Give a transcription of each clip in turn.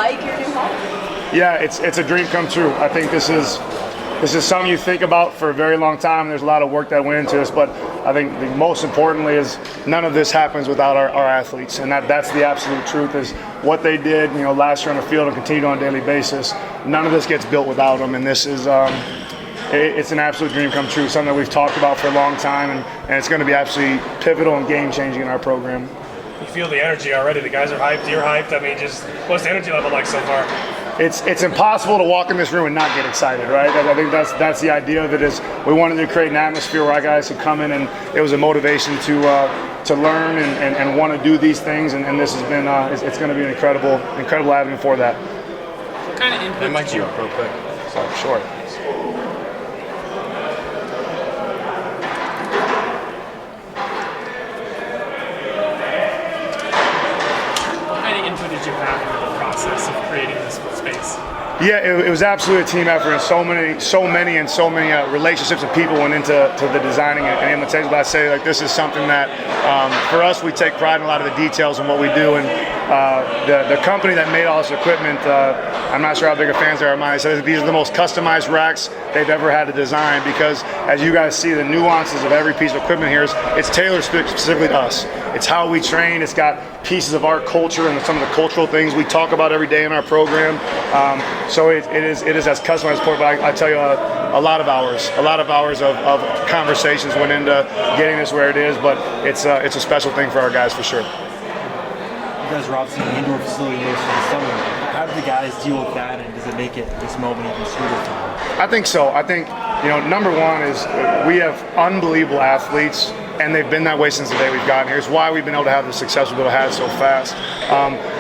like your new home? Yeah, it's a dream come true. I think this is something you think about for a very long time. There's a lot of work that went into this, but I think the most importantly is none of this happens without our athletes, and that's the absolute truth. Is what they did, last year on the field and continue on a daily basis. None of this gets built without them, and this is. It's an absolute dream come true, something that we've talked about for a long time, and it's going to be absolutely pivotal and game-changing in our program. You feel the energy already. The guys are hyped. You're hyped. I mean, just what's the energy level like so far? It's impossible to walk in this room and not get excited, right? I think that's the idea of it. Is we wanted to create an atmosphere where our guys could come in and it was a motivation to learn and want to do these things, and this has been it's going to be an incredible avenue for that. What kind of input might you real quick? So sure. Did you have in the process of creating this space? Yeah, it was absolutely a team effort, and so many relationships and people went into the designing and implementation. But I say, this is something that for us, we take pride in a lot of the details in what we do, and the company that made all this equipment, I'm not sure how big of fans they are of mine. Says these are the most customized racks they've ever had to design, because as you guys see, the nuances of every piece of equipment here it's tailored specifically to us. It's how we train. It's got pieces of our culture and some of the cultural things we talk about every day in our program. So it is as customized as possible. But I tell you, a lot of hours of conversations went into getting this where it is. But it's a special thing for our guys for sure. You guys are obviously in the indoor facility most of the summer. How do the guys deal with that, and does it make this moment even sweeter for them? I think so. I think number one is we have unbelievable athletes, and they've been that way since the day we've gotten here. It's why we've been able to have the success we've been able to have so fast.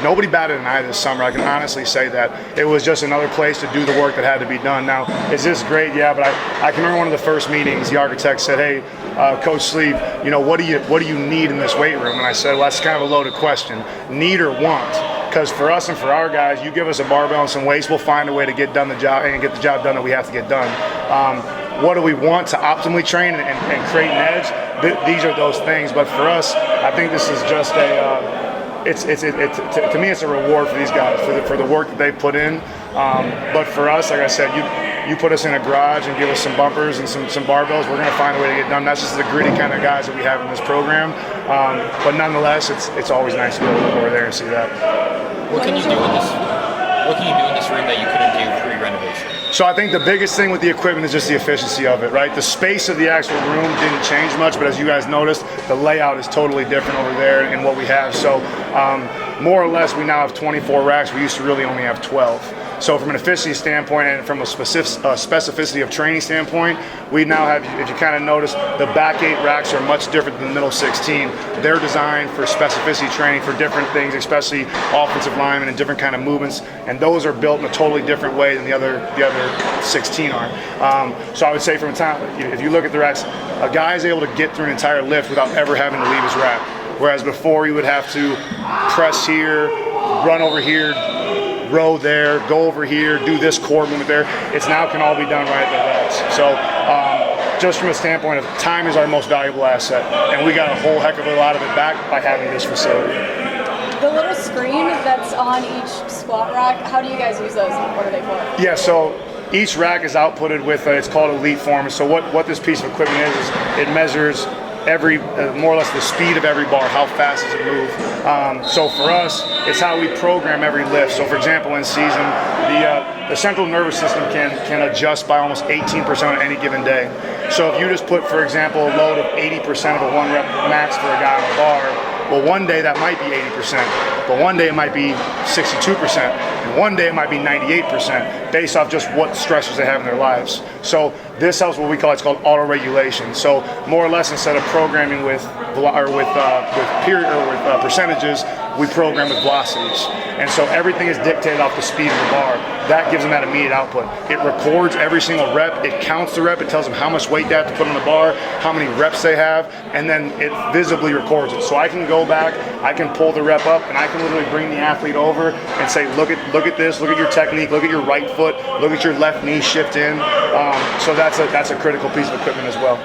Nobody batted an eye this summer. I can honestly say that. It was just another place to do the work that had to be done. Now, is this great? Yeah, but I can remember one of the first meetings, the architect said, hey, Coach Sleeve, what do you need in this weight room? And I said, well, that's kind of a loaded question. Need or want? Because for us and for our guys, you give us a barbell and some weights, we'll find a way to get the job done that we have to get done. What do we want to optimally train and create an edge? These are those things. But for us, I think this is just to me, it's a reward for these guys for the work that they put in. But for us, like I said, you put us in a garage and give us some bumpers and some barbells, we're going to find a way to get done. That's just the gritty kind of guys that we have in this program. But nonetheless, it's always nice to be able to look over there and see that. What can you do in this room that you couldn't do pre-renovation? So I think the biggest thing with the equipment is just the efficiency of it, right? The space of the actual room didn't change much, but as you guys noticed, the layout is totally different over there in what we have. So more or less, we now have 24 racks. We used to really only have 12. So from an efficiency standpoint and from a specificity of training standpoint, we now have, if you kind of notice, the back 8 racks are much different than the middle 16. They're designed for specificity training for different things, especially offensive linemen and different kind of movements, and those are built in a totally different way than the other 16 are. So I would say from a time, if you look at the racks, a guy is able to get through an entire lift without ever having to leave his rack. Whereas before you would have to press here, run over here, row there, go over here, do this core movement there. It's now can all be done right at the racks. So just from a standpoint of time is our most valuable asset, and we got a whole heck of a lot of it back by having this facility. The little screen that's on each squat rack, how do you guys use those and what are they for? Yeah, so each rack is outputted with, it's called Elite Form. So what this piece of equipment is it measures every more or less the speed of every bar, how fast does it move. So for us, it's how we program every lift. So for example, in season, the central nervous system can adjust by almost 18% on any given day. So if you just put, for example, a load of 80% of a 1 rep max for a guy on the bar, well, one day that might be 80%, but one day it might be 62%, and one day it might be 98% based off just what stressors they have in their lives. So this helps what we call, it's called auto-regulation. So more or less, instead of programming with percentages, we program with velocities. And so everything is dictated off the speed of the bar. That gives them that immediate output. It records every single rep, it counts the rep, it tells them how much weight they have to put on the bar, how many reps they have, and then it visibly records it. So I can go back, I can pull the rep up, and I can literally bring the athlete over and say, look at this, look at your technique, look at your right foot, look at your left knee shift in. So that's a critical piece of equipment as well.